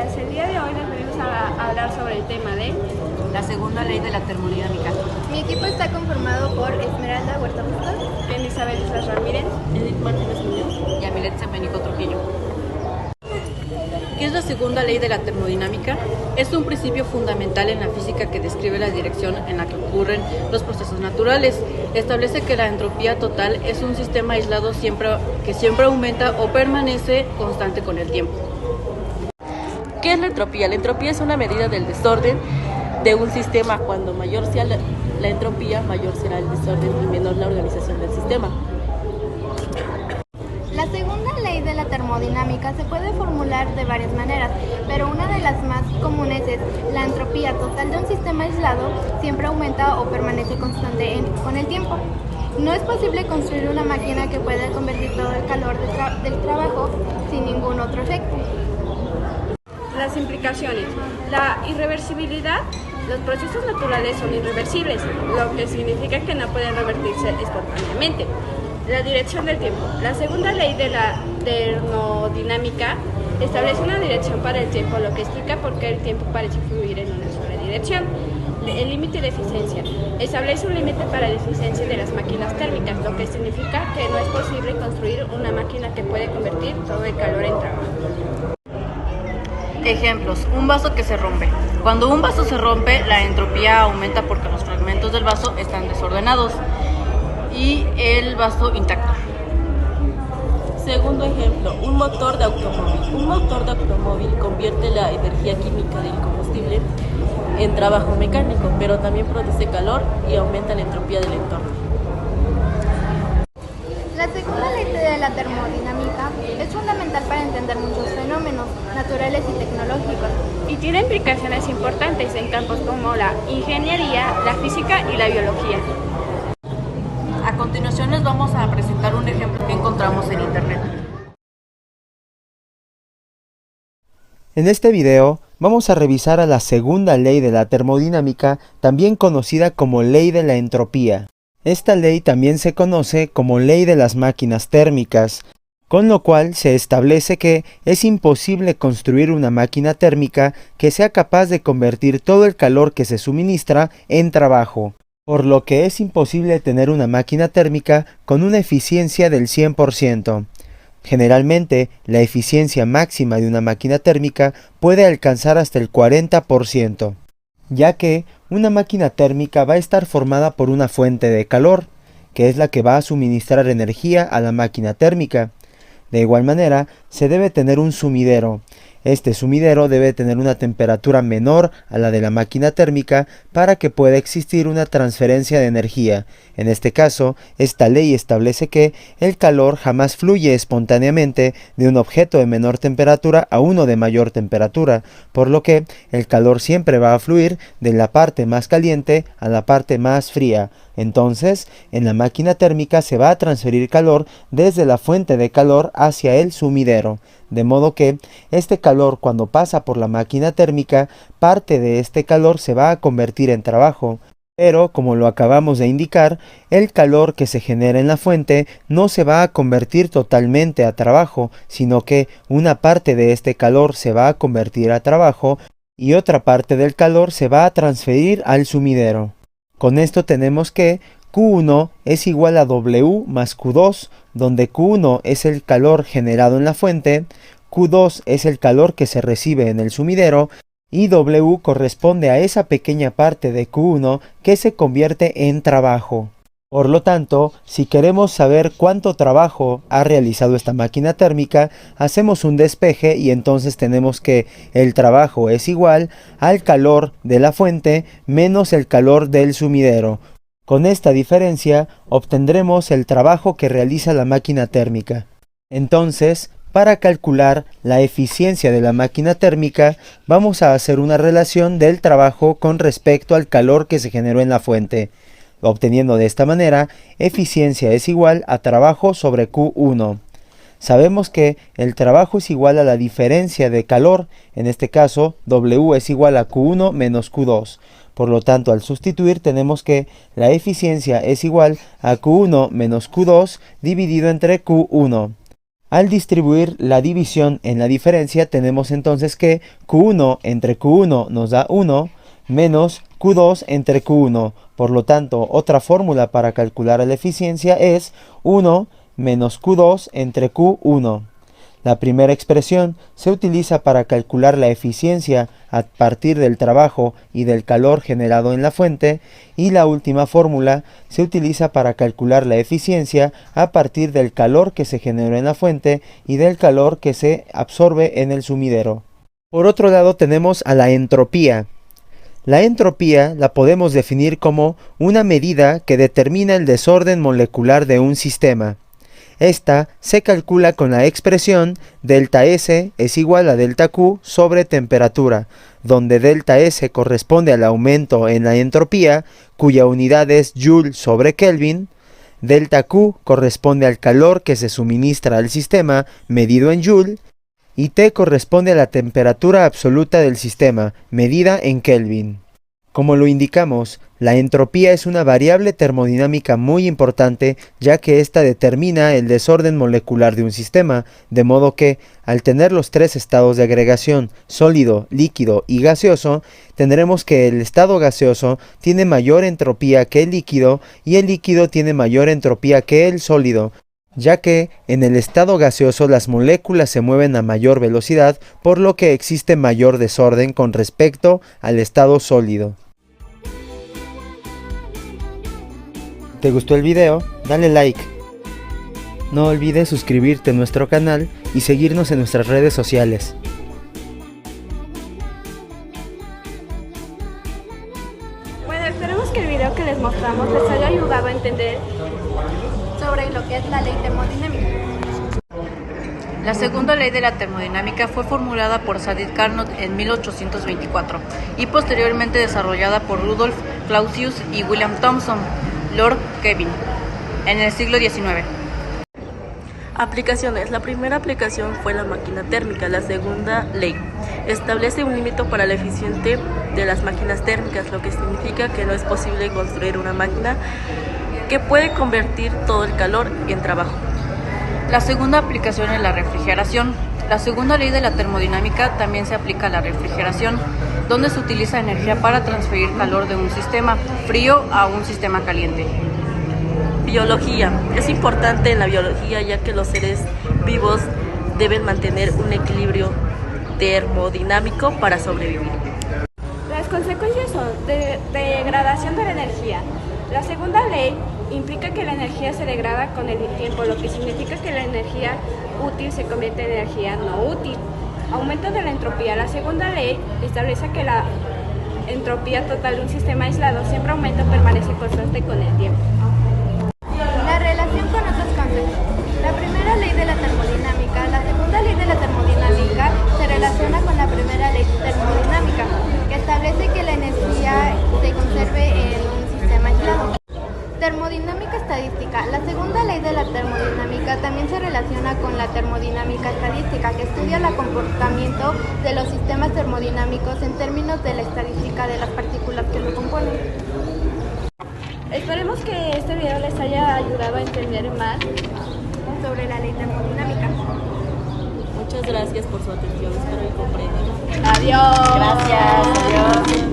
días. El día de hoy les venimos a hablar sobre el tema de la segunda ley de la termodinámica. Mi equipo está conformado por Esmeralda Huerta Bustos, Elizabeth Islas Ramírez, Edith Martínez Muñoz y Amilet Semenico Trujillo. ¿Qué es la segunda ley de la termodinámica? Es un principio fundamental en la física que describe la dirección en la que ocurren los procesos naturales. Establece que la entropía total es un sistema aislado que siempre aumenta o permanece constante con el tiempo. ¿Qué es la entropía? La entropía es una medida del desorden de un sistema. Cuando mayor sea la entropía, mayor será el desorden y menor la organización del sistema. La segunda ley de la termodinámica se puede formular de varias maneras, pero una de las más comunes es la entropía total de un sistema aislado siempre aumenta o permanece constante con el tiempo. No es posible construir una máquina que pueda convertir todo el calor del trabajo sin ningún otro efecto. las implicaciones. La irreversibilidad. Los procesos naturales son irreversibles, lo que significa que no pueden revertirse espontáneamente. La dirección del tiempo. La segunda ley de la termodinámica establece una dirección para el tiempo, lo que explica por qué el tiempo parece fluir en una sola dirección. El límite de eficiencia. Establece un límite para la eficiencia de las máquinas térmicas, lo que significa que no es posible construir una máquina que puede convertir todo el calor en trabajo. Ejemplos: un vaso que se rompe. Cuando un vaso se rompe, la entropía aumenta porque los fragmentos del vaso están desordenados y el vaso intacto. Segundo ejemplo, un motor de automóvil. Un motor de automóvil convierte la energía química del combustible en trabajo mecánico, pero también produce calor y aumenta la entropía del entorno. La segunda ley de la termodinámica es fundamental para entender muchos fenómenos naturales y tecnológicos. Y tiene implicaciones importantes en campos como la ingeniería, la física y la biología. A continuación les vamos a presentar un ejemplo que encontramos en internet. En este video vamos a revisar a la segunda ley de la termodinámica, también conocida como ley de la entropía. Esta ley también se conoce como ley de las máquinas térmicas, con lo cual se establece que es imposible construir una máquina térmica que sea capaz de convertir todo el calor que se suministra en trabajo, por lo que es imposible tener una máquina térmica con una eficiencia del 100%. Generalmente, la eficiencia máxima de una máquina térmica puede alcanzar hasta el 40%, ya que una máquina térmica va a estar formada por una fuente de calor, que es la que va a suministrar energía a la máquina térmica. De igual manera, se debe tener un sumidero. Este sumidero debe tener una temperatura menor a la de la máquina térmica para que pueda existir una transferencia de energía. En este caso, esta ley establece que el calor jamás fluye espontáneamente de un objeto de menor temperatura a uno de mayor temperatura, por lo que el calor siempre va a fluir de la parte más caliente a la parte más fría. Entonces, en la máquina térmica se va a transferir calor desde la fuente de calor hacia el sumidero, de modo que este calor, cuando pasa por la máquina térmica, parte de este calor se va a convertir en trabajo. Pero, como lo acabamos de indicar, el calor que se genera en la fuente no se va a convertir totalmente a trabajo, sino que una parte de este calor se va a convertir a trabajo y otra parte del calor se va a transferir al sumidero. Con esto tenemos que Q1 es igual a W más Q2, donde Q1 es el calor generado en la fuente, Q2 es el calor que se recibe en el sumidero, y W corresponde a esa pequeña parte de Q1 que se convierte en trabajo. Por lo tanto, si queremos saber cuánto trabajo ha realizado esta máquina térmica, hacemos un despeje y entonces tenemos que el trabajo es igual al calor de la fuente menos el calor del sumidero. Con esta diferencia obtendremos el trabajo que realiza la máquina térmica. Entonces, para calcular la eficiencia de la máquina térmica, vamos a hacer una relación del trabajo con respecto al calor que se generó en la fuente, obteniendo de esta manera eficiencia es igual a trabajo sobre Q1. Sabemos que el trabajo es igual a la diferencia de calor, en este caso W es igual a Q1 menos Q2. Por lo tanto, al sustituir tenemos que la eficiencia es igual a Q1 menos Q2 dividido entre Q1. Al distribuir la división en la diferencia, tenemos entonces que Q1 entre Q1 nos da 1, menos Q2 entre Q1. Por lo tanto, otra fórmula para calcular la eficiencia es 1 menos Q2 entre Q1. La primera expresión se utiliza para calcular la eficiencia a partir del trabajo y del calor generado en la fuente, y la última fórmula se utiliza para calcular la eficiencia a partir del calor que se generó en la fuente y del calor que se absorbe en el sumidero. Por otro lado tenemos a la entropía. La entropía la podemos definir como una medida que determina el desorden molecular de un sistema. Esta se calcula con la expresión delta S es igual a delta Q sobre temperatura, donde delta S corresponde al aumento en la entropía, cuya unidad es Joule sobre Kelvin. Delta Q corresponde al calor que se suministra al sistema, medido en Joule, y T corresponde a la temperatura absoluta del sistema, medida en Kelvin. Como lo indicamos, la entropía es una variable termodinámica muy importante, ya que ésta determina el desorden molecular de un sistema, de modo que, al tener los tres estados de agregación, sólido, líquido y gaseoso, tendremos que el estado gaseoso tiene mayor entropía que el líquido y el líquido tiene mayor entropía que el sólido, ya que en el estado gaseoso las moléculas se mueven a mayor velocidad, por lo que existe mayor desorden con respecto al estado sólido. ¿Te gustó el video? Dale like. No olvides suscribirte a nuestro canal y seguirnos en nuestras redes sociales. Bueno, esperemos que el video que les mostramos les haya ayudado a entender Sobre lo que es la ley termodinámica. La segunda ley de la termodinámica fue formulada por Saadet Carnot en 1824 y posteriormente desarrollada por Rudolf Clausius y William Thomson, Lord Kelvin, en el siglo XIX. Aplicaciones. La primera aplicación fue la máquina térmica. La segunda ley establece un límite para la eficiencia de las máquinas térmicas, lo que significa que no es posible construir una máquina que puede convertir todo el calor en trabajo. La segunda aplicación es la refrigeración. La segunda ley de la termodinámica también se aplica a la refrigeración, donde se utiliza energía para transferir calor de un sistema frío a un sistema caliente. Biología. Es importante en la biología, ya que los seres vivos deben mantener un equilibrio termodinámico para sobrevivir. Las consecuencias son degradación de la energía. La segunda ley implica que la energía se degrada con el tiempo, lo que significa que la energía útil se convierte en energía no útil. Aumento de la entropía. La segunda ley establece que la entropía total de un sistema aislado siempre aumenta o permanece constante con el tiempo. La relación con otros conceptos. La primera ley de la termodinámica. La segunda ley de la termodinámica se relaciona con la primera ley termodinámica, que establece que la energía se conserve en un sistema aislado. Termodinámica estadística. La segunda ley de la termodinámica también se relaciona con la termodinámica estadística, que estudia el comportamiento de los sistemas termodinámicos en términos de la estadística de las partículas que lo componen. Esperemos que este video les haya ayudado a entender más Sobre la ley termodinámica. Muchas gracias por su atención. Espero que comprendan. Adiós. Gracias. Adiós.